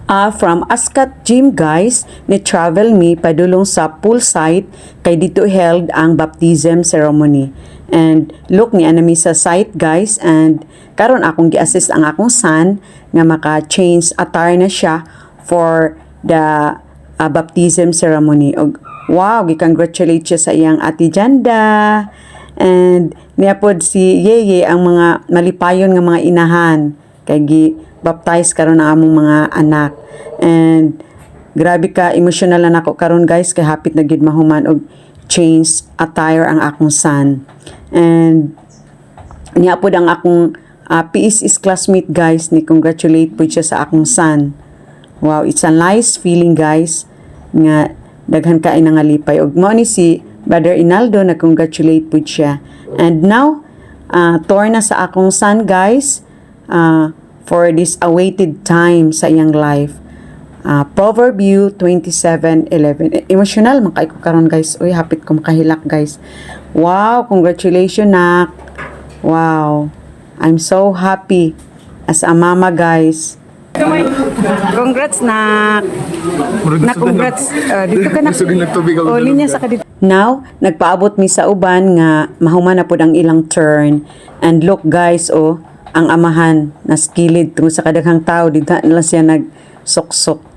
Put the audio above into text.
From Askat Gym guys, ni travel me padulong sa poolside kay dito held ang baptism ceremony. And look ni anami sa site guys, and karon akong gi-assist ang akong son nga maka-change attire na siya for the baptism ceremony. Og wow, gi-congratulate siya sa iyang ati Janda. And niapod si Yeye ang mga malipayon nga mga inahan kay gi-baptize karon ang among mga anak. And grabe ka emotional na nako karon guys kay hapit na gid mahuman og change attire ang akong son. And niapod ang akong PSS classmate guys ni congratulate po siya sa akong son. Wow, it's a nice feeling guys nga daghan ka nga lipay. Og mao ni si Brother Inaldo na congratulate po siya. And now tour na sa akong son guys for this awaited time sa iyang life. Proverbs 27:11. Emotional man kay ko karon guys. Uy, hapit ko makahilak guys. Wow, congratulations nak. Wow. I'm so happy as a mama guys. Congrats nak. Congrats. Dito ka na. O linya sa kadito. Now, nagpaabot mi sa uban nga mahuman na pud ang ilang turn. And look guys, ang amahan na skilled tungod sa kadaghang tao dito na lang siya nagsuksok.